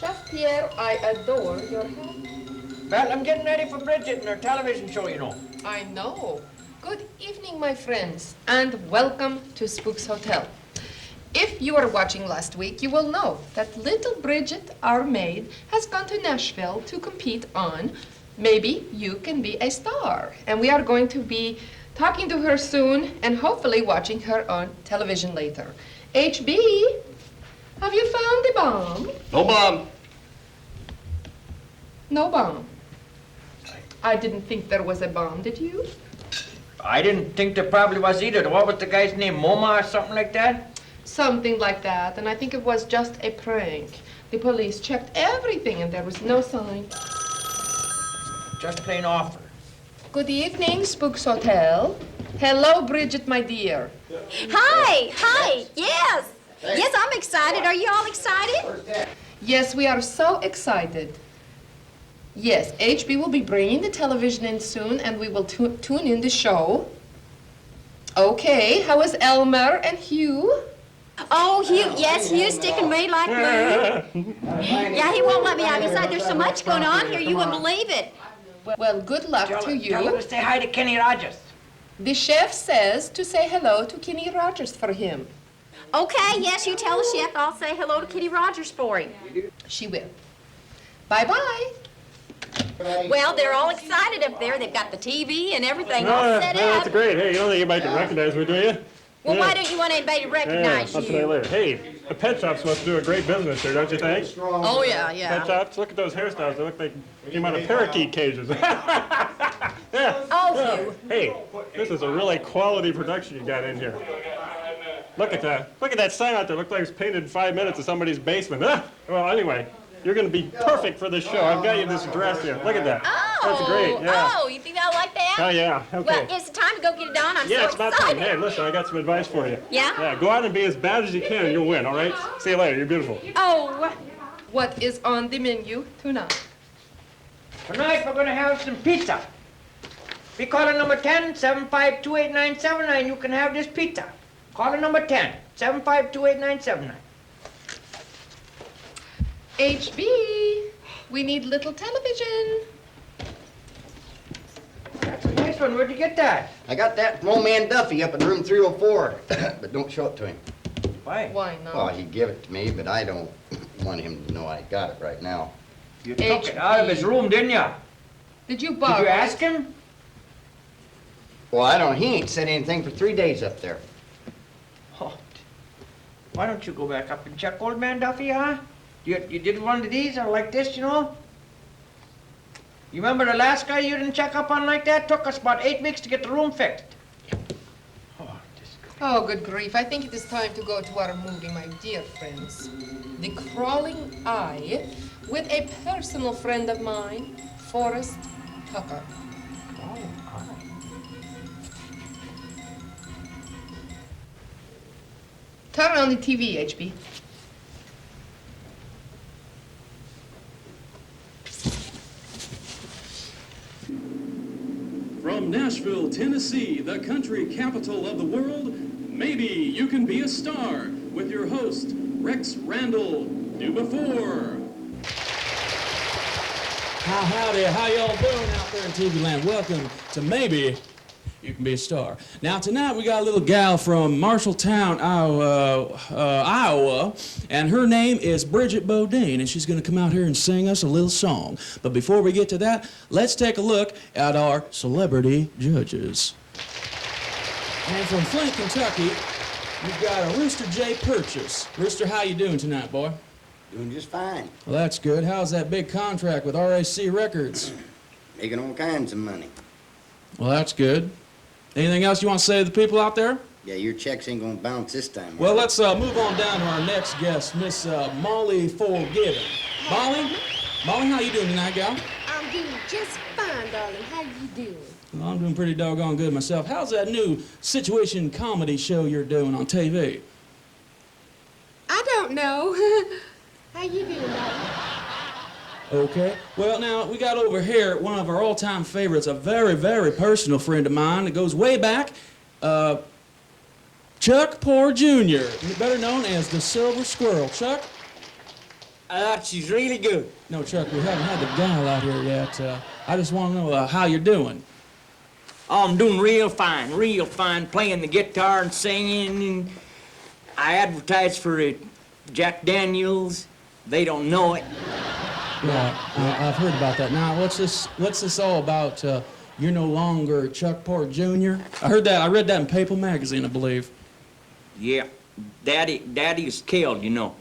Chef Pierre, I adore your hat. Well, I'm getting ready for Bridget and her television show, you know. I know. Good evening, my friends, and welcome to Spooks Hotel. If you were watching last week, you will know that little Bridget, our maid, has gone to Nashville to compete on Maybe You Can Be a Star. And we are going to be talking to her soon and hopefully watching her on television later. HB, have you found the bomb? No bomb. No bomb. I didn't think there was a bomb, did you? I didn't think there probably was either. What was the guy's name, Moma or something like that? Something like that, and I think it was just a prank. The police checked everything and there was no sign. Just plain awful. Good evening, Spooks Hotel. Hello, Bridget, my dear. Hi, yes. Yes, I'm excited. Are you all excited? Yes, we are so excited. Yes, HB will be bringing the television in soon and we will tune in the show. Okay, how is Elmer and Hugh? Oh, Hugh, yes, Hugh's sticking me like glue. Yeah, he won't let me out inside. There's so much going on here, you wouldn't believe it. Well, good luck to Tell her you. to say hi to Kenny Rogers. The chef says to say hello to Kenny Rogers for him. Okay, yes, you tell the chef I'll say hello to Kitty Rogers for him. She will. Bye-bye. Well, they're all excited up there. They've got the TV and everything all set up. That's great. Hey, you don't think anybody can recognize me, do you? Well, why don't you want anybody to recognize I'll tell you you? later. Hey, the pet shop's supposed to do a great business here, don't you think? Oh, yeah, Pet yeah. shops, look at those hairstyles. They look like they came out of parakeet cages. Yeah. Oh, Hugh. Hey, this is a really quality production you got in here. Look at that. Look at that sign out there. Looked like it was painted in 5 minutes in somebody's basement. Well, anyway, you're going to be perfect for this show. I've got you this dress here. Look at that. That's great. Yeah. Oh, you think I like that? Oh, yeah. Okay. Well, it's time to go get it done. I'm Yeah, so it's about time. excited. Hey, listen, I got some advice for you. Yeah? Yeah, go out and be as bad as you can and you'll win, all right? See you later. You're beautiful. Oh, What is on the menu tonight? Tonight we're going to have some pizza. Be caller number 10, 7528979. You can have this pizza. Caller number 10, 7528979. HB, we need little television. That's a nice one. Where'd you get that? I got that from old man Duffy up in room 304, but don't show it to him. Why? Why not? Well, he gave it to me, but I don't want him to know I got it right now. You took it out of his room, didn't you? Did you Did borrow you it? ask him? Well, I don't. He ain't said anything for 3 days up there. Oh, why don't you go back up and check old man Duffy, huh? You did one of these or like this, you know? You remember the last guy you didn't check up on like that? Took us about 8 weeks to get the room fixed. Oh, good grief. I think it is time to go to our movie, my dear friends. The Crawling Eye, with a personal friend of mine, Forrest Tucker. Turn on the TV, HB. From Nashville, Tennessee, the country capital of the world, maybe you can be a star with your host, Rex Randall. Do before. Howdy, how y'all doing out there in TV land? Welcome to Maybe You Can Be a Star. Now tonight we got a little gal from Marshalltown, Iowa, and her name is Bridget Bodine, and she's going to come out here and sing us a little song. But before we get to that, let's take a look at our celebrity judges. And from Flint, Kentucky, we've got a Rooster J. Purchase. Rooster, how you doing tonight, boy? Doing just fine. Well, that's good. How's that big contract with RAC Records? Making all kinds of money. Well, that's good. Anything else you want to say to the people out there? Yeah, your checks ain't gonna bounce this time. Well, let's move on down to our next guest, Miss Molly Forgiven. Molly, how you doing tonight, gal? I'm doing just fine, darling. How you doing? Well, I'm doing pretty doggone good myself. How's that new situation comedy show you're doing on TV? I don't know. How you doing, darling? Okay. Well, now, we got over here one of our all-time favorites, a very, very personal friend of mine that goes way back, Chuck Poor Jr., better known as the Silver Squirrel. Chuck? I thought she's really good. No, Chuck, we haven't had the gal out here yet. I just want to know how you're doing. Oh, I'm doing real fine, playing the guitar and singing. And I advertise for Jack Daniels. They don't know it. Yeah, I've heard about that. Now, what's this all about? You're no longer Chuck Port Jr.? I read that in Papal Magazine, I believe. Yeah, Daddy was killed, you know.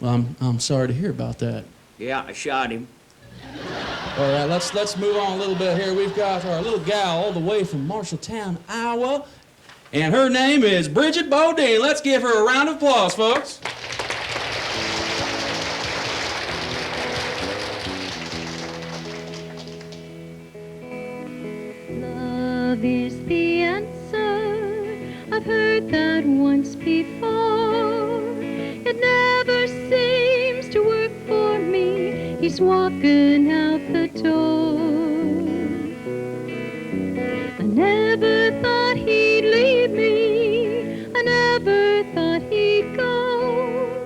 Well, I'm sorry to hear about that. Yeah, I shot him. All right, let's move on a little bit here. We've got our little gal all the way from Marshalltown, Iowa, and her name is Bridget Bodine. Let's give her a round of applause, folks. Love is the answer. I've heard that once before. It never seems to work for me. He's walking out the door. I never thought he'd leave me. I never thought he'd go.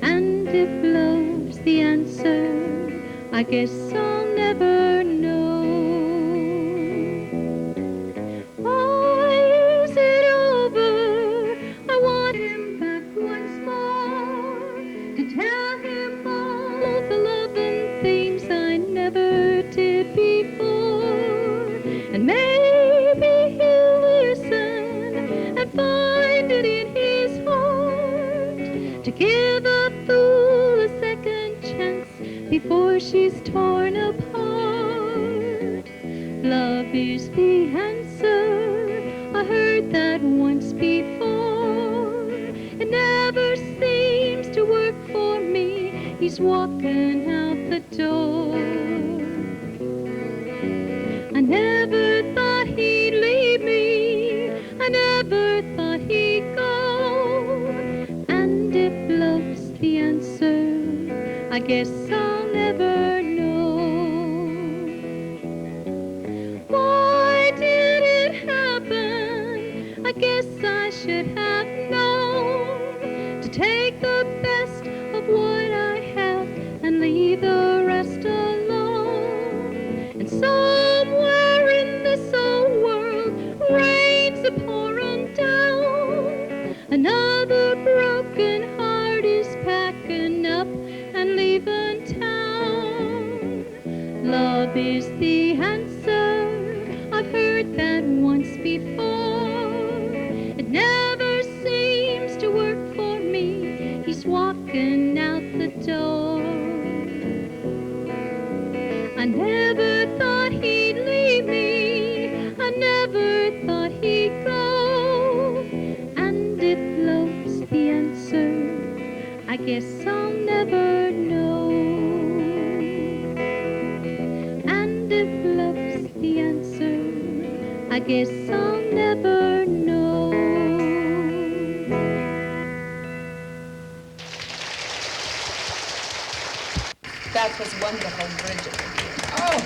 And if love's the answer, I guess I'll never know. Give a fool a second chance before she's torn apart. Love is the answer. I heard that once before. It never seems to work for me. He's walking out the door. I never thought he'd leave me. I never thought he'd go. Love's the answer, I guess I'll never know. Why did it happen? I guess I should have known to take the best of what I have and leave the rest alone. And somewhere in this old world rains a pouring down. Another broken heart is packing up and leaving town. Love is the answer. I've heard that once before. It never seems to work for me. He's walking out the door. I never thought he'd leave me. I never thought he'd go. And if love's the answer, I guess I'll never know. And if love's the answer, I guess I'll never know. That was wonderful, Bridget. Oh,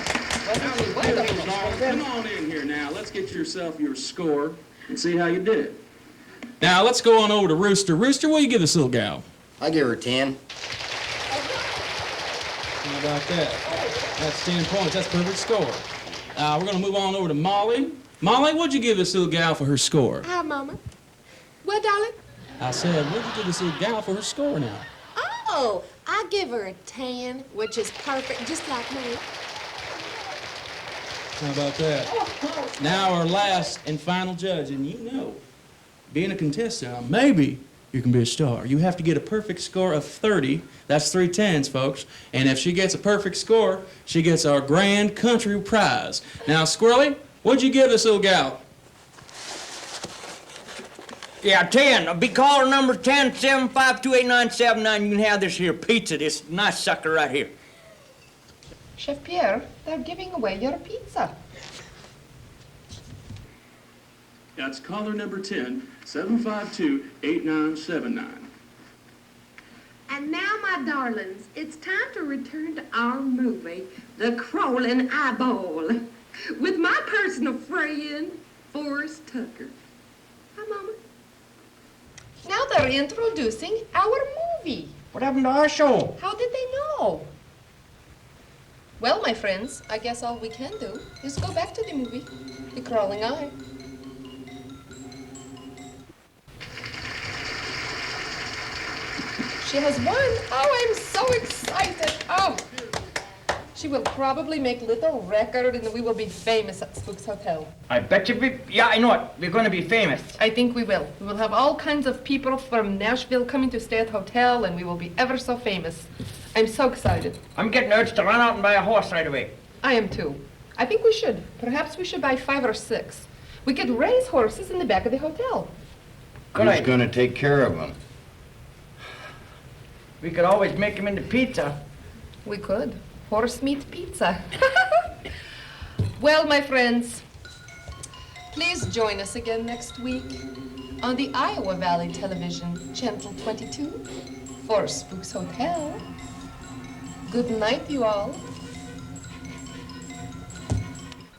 wasn't it wonderful? Come on in here now. Let's get yourself your score and see how you did. Now, let's go on over to Rooster. Rooster, what do you give this little gal? I give her 10. How about that? That's 10 points. That's a perfect score. We're going to move on over to Molly. Molly, what'd you give this little gal for her score? Hi, Mama. What, darling? I said, what'd you give this little gal for her score now? Oh, I give her a 10, which is perfect, just like me. How about that? Now our last and final judge, and you know, being a contestant, maybe you can be a star. You have to get a perfect score of 30. That's 3 10s, folks. And if she gets a perfect score, she gets our grand country prize. Now, Squirrely, what'd you give this little gal? Yeah, 10. I'll be caller number 10752879. You can have this here pizza, this nice sucker right here. Chef Pierre, they're giving away your pizza. That's caller number 10, 752-8979. And now, my darlings, it's time to return to our movie, The Crawling Eyeball, with my personal friend, Forrest Tucker. Hi, Mama. Now they're introducing our movie. What happened to our show? How did they know? Well, my friends, I guess all we can do is go back to the movie, The Crawling Eye. She has won. Oh, I'm so excited. Oh, she will probably make little record and we will be famous at Spooks Hotel. I bet you yeah, I know it. We're gonna be famous. I think we will. We will have all kinds of people from Nashville coming to stay at hotel and we will be ever so famous. I'm so excited. I'm getting urged to run out and buy a horse right away. I am too. I think we should. Perhaps we should buy 5 or 6. We could raise horses in the back of the hotel. Good Who's idea. gonna take care of them? We could always make them into pizza. We could. Horse meat pizza. Well, my friends, please join us again next week on the Iowa Valley Television, Channel 22, for Spooks Hotel. Good night, you all.